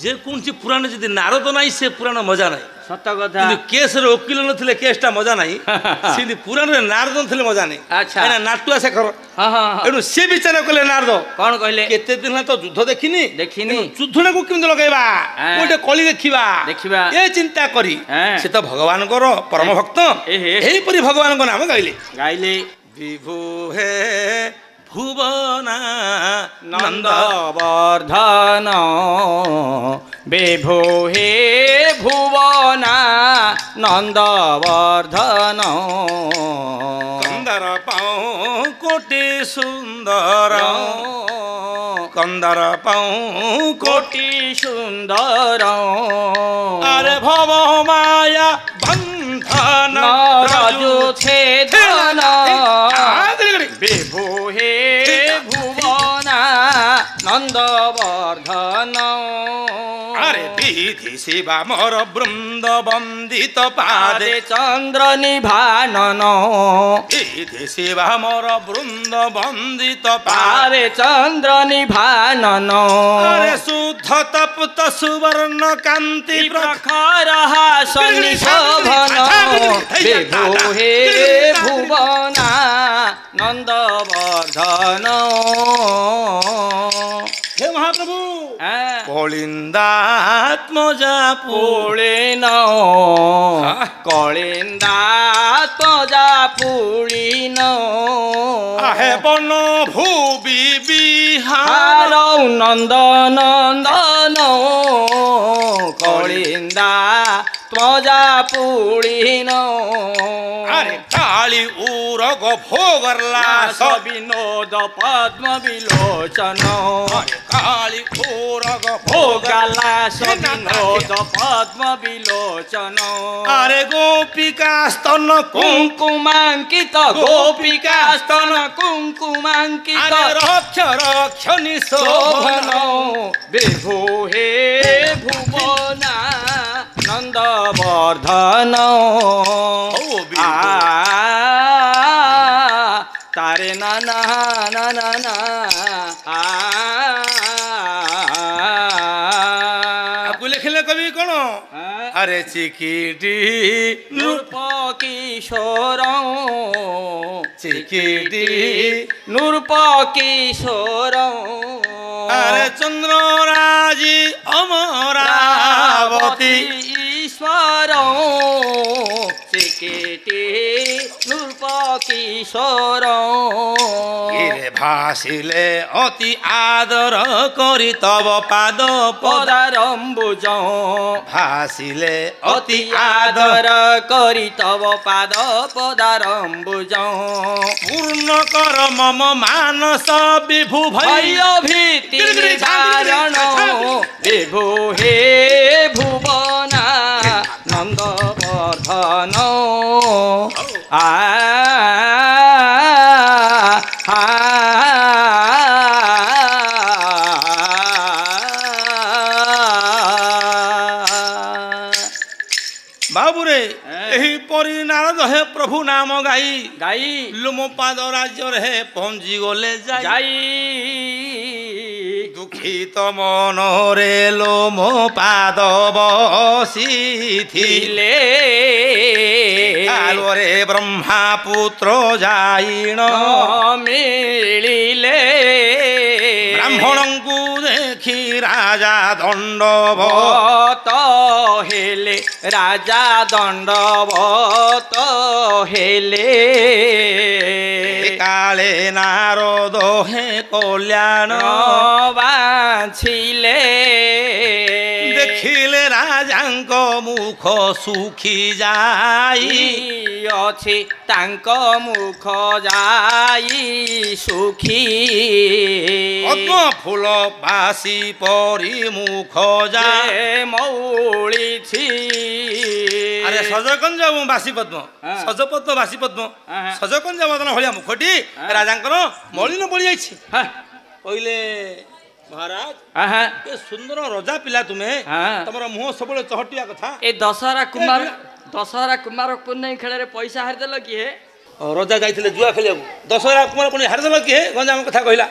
जे कौन पुराण जदि नारद नाई से पुराण मजा नाई सत कथा केस वकिल नथिले केसटा मजा नाई सिंधी पुराण रे नारद नथिले मजा नाई अच्छा एना नाटुआ शेखर हां हां एनु से विचार कले नारद कोन कहले केते दिन तो युद्ध देखिनी देखिनी युद्धना को किम लगेबा ओटे कली देखिबा देखिबा ए चिंता करी से तो भगवान को परम भक्त एही परि भगवान को नाम गाइले विभु हे भुवना नंदवर्धन विभु हे भुवना नंदवर्धन कंदर पाऊँ कोटि सुंदर कंदर पाऊँ कोटि सुंदर अरे भव माया बंधन राजू छेदन विभु हे भुवना नंदवर्धन अरे विधि शिवा मोर वृंद वंदित पादे चंद्र निभानन विधि शिवा मोर वृंद वंदित पादे चंद्र निभानन अरे शुद्ध तप्त सुवर्ण कांति प्रखर हासनि शोभन विभु हे भुवना नंदवर्धन हे महाप्रभु कलिंदात्मजा पुलिन कलिंदात्मजा पुलिन आहे बन भूवि विहार नंदन नंदन कलिंदात्मजा पुलिन अरे काली उरग भोगरलास विनोद पद्म विलोचन काली उरग भोगलास विनोद पद्म विलोचन अरे गोपिका स्तन कुंकुमांकित गोपिका स्तन कुंकुमांकित रक्ष रक्षनि शोभन विभु हे भुवना नंदवर्धन तारे ना ना ना ना ना आपको लिखले कवि कौन अरे चिकीटी नूप किशोर चिकीटी नूप किशोर अरे चंद्रराजी अमरावती ईश्वर चिकीटी नूप किशोर भासिले अति आदर करी तब पाद पदारंबुज भासिले अति आदर करी तब पाद पदारंबुज पूर्ण कर मम मानस विभु भय भीति धारण विभु हे भुवना नंदवर्धन बाबुरे एही परी नारद हे प्रभु नाम गाई गाई लोमपाद राज्य रे पहुंची गले जाई दुखित मन रे लोमपाद बसी थिले आलोरे ब्रह्मा पुत्र जाइण मिलिले ब्राह्मण को देखी राजा दंडवत हेले राजा दंडवत हेले काले नारद हे कल्याण बाछिले देखिले राजांक मुख सुखी जाई अछि तांक मुख जाई सुखी पद्म फूल बासी परी मुख जाए मौली छी अरे सजकंज बासी पद्म सज पद्म बासी पद्म सजकंज बदन भलिया मुखटी राजांकर मलिन पड़ी जाइछि कहले महाराज ए सुंदर रजा पिला तुम्हें तमरा मुह सबले चहटिया कथा ए दशहरा कुमार पुन्नै खेल रे पैसा हारि देल कि हे रजा जाइथिले जुआ खेलिया दशहरा कुमार पुन्नै हारि देल कि हे गंजाम कथा कहला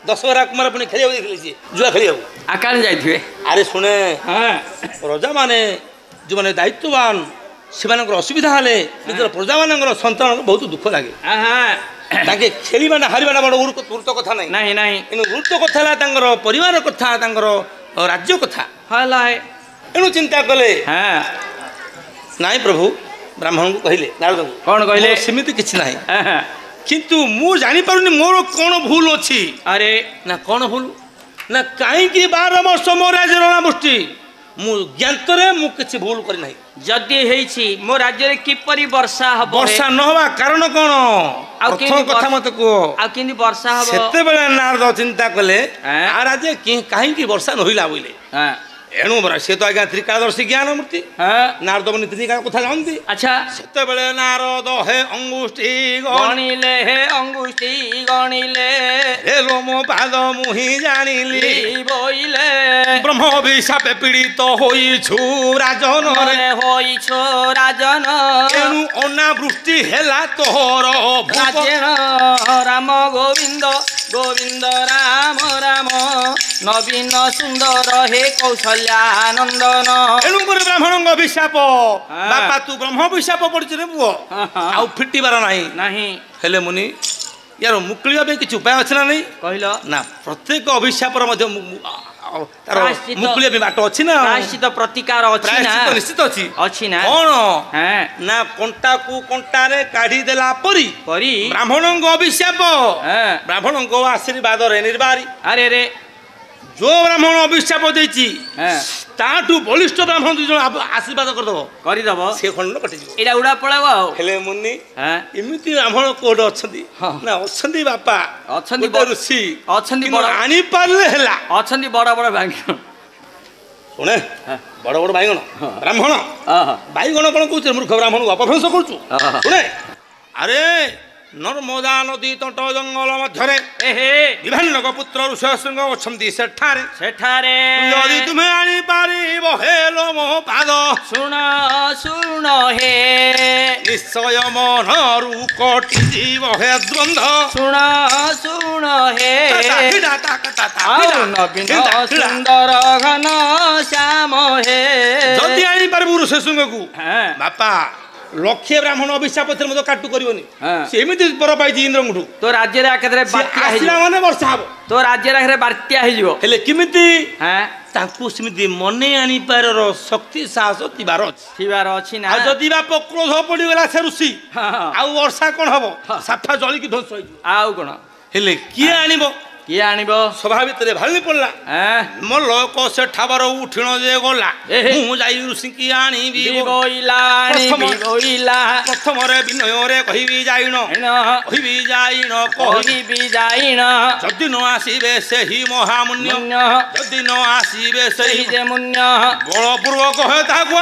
ଦଶହରା କୁମାର ପୁଣି ଖେଳିବାକୁ ଯାଇଥିଲେ ସିଏ ଜୁଆ ଖେଳିବାକୁ ଆକାଳେ ଯାଇଥିବେ ଆରେ ଶୁଣେ ହଁ ପ୍ରଜାମାନେ ଯେଉଁମାନେ ଦାୟିତ୍ୱବାନ ସେମାନଙ୍କର ଅସୁବିଧା ହେଲେ ନିଜର ପ୍ରଜାମାନଙ୍କର ସନ୍ତାନକୁ ବହୁତ ଦୁଃଖ ଲାଗେ ତାଙ୍କେ ଖେଳିବାଟା ହାରିବାଟା ବଡ଼ ଗୁରୁତ୍ୱ କଥା ନାହିଁ ନାହିଁ ନାହିଁ କିନ୍ତୁ ଗୁରୁତ୍ୱ କଥା ହେଲା ତାଙ୍କର ପରିବାର କଥା ତାଙ୍କର ରାଜ୍ୟ କଥା ହେଲା ଏଣୁ ଚିନ୍ତା କଲେ ହଁ ନାଇଁ ପ୍ରଭୁ ବ୍ରାହ୍ମଣଙ୍କୁ କହିଲେ ନାରଦଙ୍କୁ କ'ଣ କହିଲେ ସେମିତି କିଛି ନାହିଁ କିନ୍ତୁ ମୁଁ ଜାଣିପାରୁନି ମୋର କ'ଣ ଭୁଲ ଅଛି ଆରେ ନା କ'ଣ ଭୁଲ ନା କାହିଁକି 12 ବର୍ଷ ମୋ ରାଜ୍ୟ ରଣାବୃଷ୍ଟି ମୁଁ ଜ୍ଞାତରେ ମୁଁ କିଛି ଭୁଲ କରିନାହିଁ ଯଦି ହେଇଛି ମୋ ରାଜ୍ୟରେ କିପରି ବର୍ଷା ହବ ବର୍ଷା ନ ହବା କାରଣ କ'ଣ ଆଉ ପ୍ରଥମ କଥା ମତେ କୁହ ଆଉ କେମିତି ବର୍ଷା ହବ ସେତେବେଳେ ନାରଦ ଚିନ୍ତା କଲେ ଆ ରାଜ୍ୟ କାହିଁକି ବର୍ଷା ନହିଲା ବୋଇଲେ ଏଣୁ ସେ ତ ଆଜ୍ଞା ତ୍ରିକାଳଦର୍ଶୀ ଜ୍ଞାନ ମୂର୍ତ୍ତି ନାରଦ ମୁନି ତ୍ରିକାଳ କଥା ଜାଣନ୍ତି ଆଚ୍ଛା ସେତେବେଳେ ନାରଦ ହେ ଅଙ୍ଗୁଷ୍ଠି ଗଣିଲେ ହେ ଅଙ୍ଗୁଷ୍ଠି ଗଣିଲେ ହେଲୋ ମୋ ପାଦ ମୁହିଁ ଜାଣିଲି ବୋଇଲେ ବ୍ରହ୍ମ ଅଭିଶାପେ ପୀଡ଼ିତ ହୋଇଛୁ ରାଜନରେ ହୋଇଛୁ ରାଜନ ଏଣୁ ଅନାବୃଷ୍ଟି ହେଲା ତୋର ରାଜେଣ ରାମ ଗୋବିନ୍ଦ ଗୋବିନ୍ଦ ରାମ ରାମ ନବୀନ ସୁନ୍ଦର ହେ କୌଶଲ୍ୟାନନ୍ଦନ ଏଣୁ କରି ବ୍ରାହ୍ମଣଙ୍କ ଅଭିଶାପ ବାପା ତୁ ବ୍ରହ୍ମ ଅଭିଶାପ ପଡୁଛୁ ରେ ପୁଅ ଆଉ ଫିଟିବାର ନାହିଁ ନାହିଁ ହେଲେ ମୁନି ୟାର ମୁକୁଳିବା ପାଇଁ କିଛି ଉପାୟ ଅଛି ନା ନାହିଁ କହିଲ ନା ପ୍ରତ୍ୟେକ ଅଭିଶାପର ମଧ୍ୟ ତାର ମୁକୁଳିବା ପାଇଁ ବାଟ ଅଛି ନା ପ୍ରାୟଶ୍ଚିତ ପ୍ରତିକାର ଅଛି ନା ନିଶ୍ଚିତ ଅଛି ଅଛି ନା କ'ଣ ନା କଣ୍ଟାକୁ କଣ୍ଟାରେ କାଢି ଦେଲା ପରି ବ୍ରାହ୍ମଣଙ୍କ ଅଭିଶାପ ବ୍ରାହ୍ମଣଙ୍କ ଆଶୀର୍ବାଦରେ ନିର୍ବାରୀ ଆରେ ରେ ଯୋଉ ବ୍ରାହ୍ମଣ ଅଭିଶାପ ଦେଇଛି ତାଠୁ ବଳିଷ୍ଠ ବ୍ରାହ୍ମଣ ଜଣ ଆଶୀର୍ବାଦ କରିଦବ ସେ ଖଣ୍ଡ କଟିଯିବ ଏଇଟା ଉଡା ପଳେଇବ ଆଉ ହେଲେ ମୁନି ଏମିତି ବ୍ରାହ୍ମଣ କୋଉଠି ଅଛନ୍ତି ନା ଅଛନ୍ତି ବାପା ଅଛନ୍ତି ଋଷି ଅଛନ୍ତି ଆଣିପାରିଲେ ହେଲା ଅଛନ୍ତି ବଡ ବଡ ବାଇଗଣ ଶୁଣେ ବଡ ବଡ ବାଇଗଣ ବ୍ରାହ୍ମଣ ବାଇଗଣ କ'ଣ କହୁଛୁ ମୂର୍ଖ ବ୍ରାହ୍ମଣକୁ ଅପଭ୍ରଂଶ କରୁଛୁ ଶୁଣେ ଆରେ ନର୍ମଦା ନଦୀ ତଟ ଜଙ୍ଗଲ ମଧ୍ୟରେ ବିଭିନ୍ନ ପୁତ୍ର ଋଷିଶୃଙ୍ଗ ଅଛନ୍ତି ସେଠାରେ ଯଦି ତୁମେ ଆଣିପାରିବ ହେଲୋ ମୋ ପାଦ ଶୁଣ ଶୁଣ ହେ ନିଶ୍ଚୟ ମନରୁ କଟିଯିବ ହେ ଦ୍ୱନ୍ଦ ଶୁଣ ଶୁଣ ହେ ନବୀନ ସୁନ୍ଦର ଘନ ଶ୍ୟାମ ହେ ଯଦି ଆଣିପାରିବୁ ଋଷିଶୃଙ୍ଗକୁ ବାପା ଲକ୍ଷେ ବ୍ରାହ୍ମଣ ଅଭିଶାପ ମଧ୍ୟ କାଟୁ କରିବନି ସେ ଏମିତି ବର ପାଇଛି ଇନ୍ଦ୍ରଙ୍କଠୁ ତୋ ରାଜ୍ୟରେ ଏକାଥରେ ଆସିଲା ମାନେ ବର୍ଷା ହବ ତୋ ରାଜ୍ୟରେ ଏକାଥରେ ବାତ୍ୟା ହେଇଯିବ ହେଲେ କେମିତି ତାଙ୍କୁ ସେମିତି ମନେ ଆଣିପାରିବାର ଶକ୍ତି ସାହସ ଥିବାର ଅଛି ନା ଯଦି ବାପ କ୍ରୋଧ ପଡିଗଲା ସେ ଋଷି ଆଉ ବର୍ଷା କ'ଣ ହବ ସାଫା ଜଳିକି ଧ୍ୱଂସ ହେଇଯିବ ଆଉ କ'ଣ ହେଲେ କିଏ ଆଣିବ କିଏ ଆଣିବ ସଭା ଭିତରେ ଭାଳି ପଡିଲା ମୋ ଲୋକ ସେଠାବାର ଉଠିଣ ଯେ ଗଲା ମୁଁ ଯାଇ ଋଷିକି ଆଣିବି ପ୍ରଥମରେ ବିନୟରେ କହିବି ଯାଇଣ ଯଦି ନ ଆସିବେ ସେହି ମହାମୁନ୍ୟ ଯଦି ନ ଆସିବେ ସେହି ମୁନ୍ୟ ବଳପୂର୍ବକ ତାହାକୁ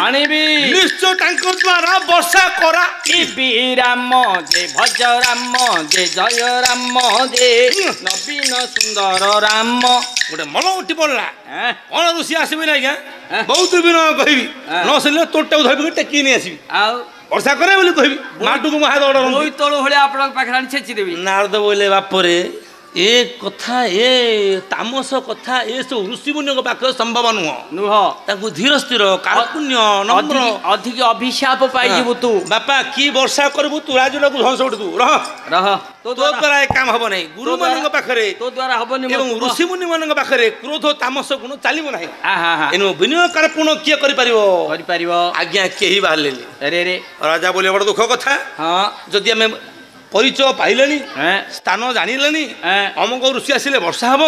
ଆଣିବି ନିଶ୍ଚୟ ତାଙ୍କ ଦ୍ୱାରା ବର୍ଷା କରା ରାମ ଜେ ଭଜ ରାମ ଜେ ଜୟ ରାମ ଜେ ନବୀନ ସୁନ୍ଦର ରାମ ଗୋଟେ ମନ ଉଠି ପଡିଲା କ'ଣ ଋଷି ଆସିବି ନା ଆଜ୍ଞା ବହୁତ ବିନୟ କହିବି ନ ଶୁଣିଲେ ତୋଟାକୁ ଧରିବି ଟେକି ନେଇ ଆସିବି ଆଉ ବର୍ଷା କରେ ବୋଲି କହିବି ମାଟୁକୁ ତଳୁ ଭଳିଆ ଆପଣଙ୍କ ପାଖରେ ଆଣି ଛେଚିଦେବି ନାରଦ ବୋଇଲେ ବାପରେ ଏ କଥା ଏ ତାମସ କଥା ଏସବୁ ଋଷିମୁନିଙ୍କ ପାଖରେ ସମ୍ଭବ ନୁହଁ ତାଙ୍କୁ ଧୀର ସ୍ଥିର କାର୍ପଣ୍ୟ ନମ୍ର ଅଧିକ ଅଭିଶାପ ପାଇଯିବୁ ତୁ ବାପା କି ବର୍ଷା କରିବୁ ତୁ ରାଜୁଟାକୁ ଧ୍ୱଂସ ଉଠିବୁ ରହ ତୋ ଦ୍ୱାରା ଏ କାମ ହବ ନାହିଁ ଗୁରୁମାନଙ୍କ ପାଖରେ ତୋ ଦ୍ୱାରା ହବନି ଏବଂ ଋଷିମୁନି ମାନଙ୍କ ପାଖରେ କ୍ରୋଧ ତାମସ ଗୁଣ ଚାଲିବ ନାହିଁ ଏଣୁ ବିନୟ କାର୍ପଣ କିଏ କରିପାରିବ ଆଜ୍ଞା କେହି ବାହାରିଲେନି ରାଜା ବୋଲେ ବଡ଼ ଦୁଃଖ କଥା ଯଦି ଆମେ ପରିଚୟ ପାଇଲେଣି ସ୍ଥାନ ଜାଣିଲେଣି ଅମକ ଋଷି ଆସିଲେ ବର୍ଷା ହବ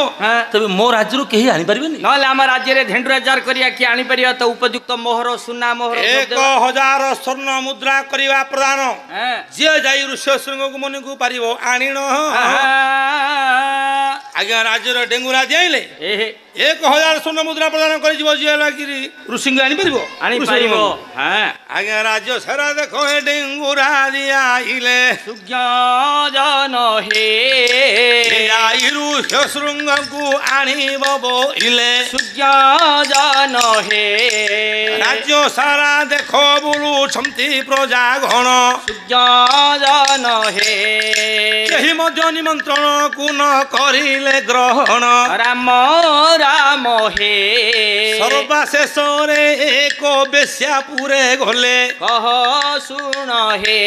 ତେବେ ମୋ ରାଜ୍ୟରୁ କେହି ଆଣିପାରିବେନି ନହେଲେ ଆମ ରାଜ୍ୟରେ ଝେଣ୍ଡୁରାଜାର କରିବା କିଏ ଆଣିପାରିବା ତ ଉପଯୁକ୍ତ ମୋହର ସୁନା ମୋହର 1000 ସ୍ୱର୍ଣ୍ଣ ମୁଦ୍ରା କରିବା ପ୍ରଦାନ ଯିଏ ଯାଇ ଋଷିଶୃଙ୍ଗକୁ ମନକୁ ପାରିବ ଆଣିଣ ଆଜ୍ଞା ରାଜ୍ୟର ଡେଙ୍ଗୁରା ଦିଆଇଲେ 1000 ସ୍ୱର୍ଣ୍ଣ ମୁଦ୍ରା ପ୍ରଦାନ କରିଯିବ ଯିଏ ଲାଗିରି ଋଷିଙ୍କୁ ଆଣିପାରିବ ଆଣିପାରିବ। ହଁ ଆଜ୍ଞା ରାଜ୍ୟ ସାରା ଦେଖ ଏ ଡେଙ୍ଗୁରା ଦିଆଇଲେ ସୁଜ୍ଞାନ ହେ ଆଇରୁ ଶୃଙ୍ଗକୁ ଆଣିବ ବୋଇଲେ ସୁଜ୍ଞାନ ହେ ରାଜ୍ୟ ସାରା ଦେଖ ବୁଲୁଛନ୍ତି ପ୍ରଜାଗଣ ସୁଜ୍ଞାନ ହେ କେହି ମଧ୍ୟ ନିମନ୍ତ୍ରଣକୁ ନ କରିଲେ ଗ୍ରହଣ ରାମ ରାମ ହେ ସର୍ବାଶେଷରେ ଏକ ବେଶ୍ୟାପୁରେ ଗଲେ କହ ଶୁଣ ହେ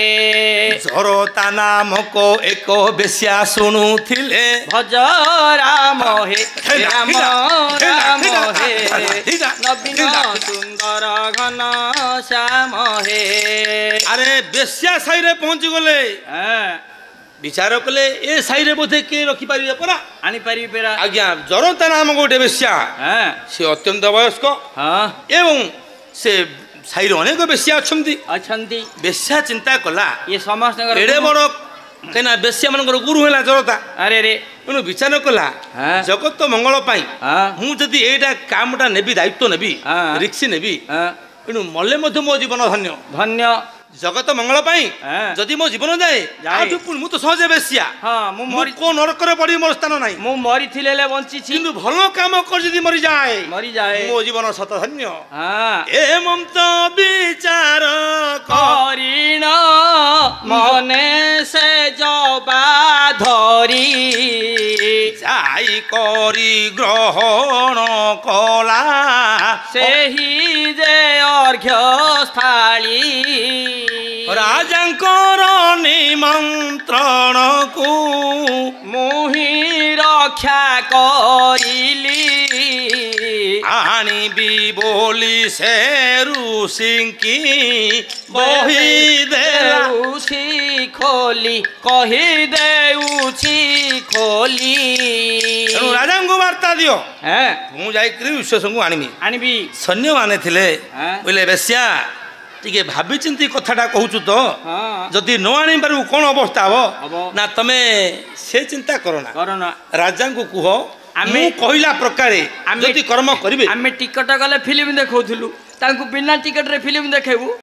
ଜରତା ନାମକ ଏକ ବେଶ୍ୟା ଶୁଣୁଥିଲେ ଭଜ ରାମ ହେ ରାମ ରାମ ହେ ନବୀନ ସୁନ୍ଦର ଘନ ଶ୍ୟାମ ହେ ଆରେ ବେଶ୍ୟା ସାହିରେ ପହଞ୍ଚି ଗଲେ ବିଚାର କଲେ ଏ ସାହିରେ ବୋଧେ କିଏ ରଖିପାରିବେ ପରା ଆଣିପାରିବି ପରା ଆଜ୍ଞା ଜରତା ନାମକ ଗୋଟେ ବେଶ୍ୟା ସେ ଅତ୍ୟନ୍ତ ବୟସ୍କ ଏବଂ ସେ ସାହିରେ ଅନେକ ବେଶ୍ୟା ଅଛନ୍ତି ଅଛନ୍ତି ବେଶ୍ୟା ଚିନ୍ତା କଲା ଇଏ ସମସ୍ତଙ୍କର ଏଡେ ବଡ କାହିଁକିନା ବେଶ୍ୟା ମାନଙ୍କର ଗୁରୁ ହେଲା ଜରତା ଆରେ ରେ ତେଣୁ ବିଚାର କଲା ଜଗତ ମଙ୍ଗଳ ପାଇଁ ମୁଁ ଯଦି ଏଇଟା କାମଟା ନେବି ଦାୟିତ୍ୱ ନେବି ରିକ୍ସ ନେବି ତେଣୁ ମଲେ ମଧ୍ୟ ମୋ ଜୀବନ ଧନ୍ୟ ଧନ୍ୟ ଜଗତ ମଙ୍ଗଳ ପାଇଁ ଯଦି ମୋ ଜୀବନ ଯାଏ ମୁଁ ତ ସହଜେ ବେଶ୍ୟା ମୁଁ କୋଉ ନରକରେ ପଡିବି ମୋର ସ୍ଥାନ ନାହିଁ ମୁଁ ମରିଥିଲେ ହେଲେ ବଞ୍ଚିଛି କିନ୍ତୁ ଭଲ କାମ କରି ଯଦି ମରିଯାଏ ମୋ ଜୀବନ ସତ ଧନ୍ୟ ଏ ମନ୍ତ ବିଚାର କରିଣ ମନେ ସେ ଜବା ଧରି ଯାଇ କରି ଗ୍ରହଣ କଲା ସେହି ଯେ ଅର୍ଘ୍ୟ ସ୍ଥାଳୀ ରାଜାଙ୍କର ନିମନ୍ତ୍ରଣକୁ ମୁହିଁ ରକ୍ଷା କରିଲି ଆଣିବି ବୋଲି ସେ ଋଷିଙ୍କି କହିଦେଉଛି ଖୋଲି କହିଦେଉଛି ଖୋଲି ରାଜାଙ୍କୁ ବାର୍ତ୍ତା ଦିଅ ମୁଁ ଯାଇକରି ବିଶ୍ୱସଙ୍କୁ ଆଣିବି ସୈନ୍ୟମାନେ ଥିଲେ ବୋଇଲେ ବେଶ୍ୟା ଟିକେ ଭାବି ଚିନ୍ତି କଥାଟା କହୁଛୁ ତ ଯଦି ନ ଆଣିପାରିବୁ କଣ ଅବସ୍ଥା ହବ ନା ତମେ ସେ ଚିନ୍ତା କରନା ରାଜାଙ୍କୁ କୁହ ଆମେ କହିଲା ପ୍ରକାରେ ଯଦି କର୍ମ କରିବେ ଆମେ ଟିକଟ ଗଲେ ଫିଲ୍ମ ଦେଖଉଥିଲୁ ତାଙ୍କୁ ବିନା ଟିକଟରେ ଫିଲ୍ମ ଦେଖେଇବୁ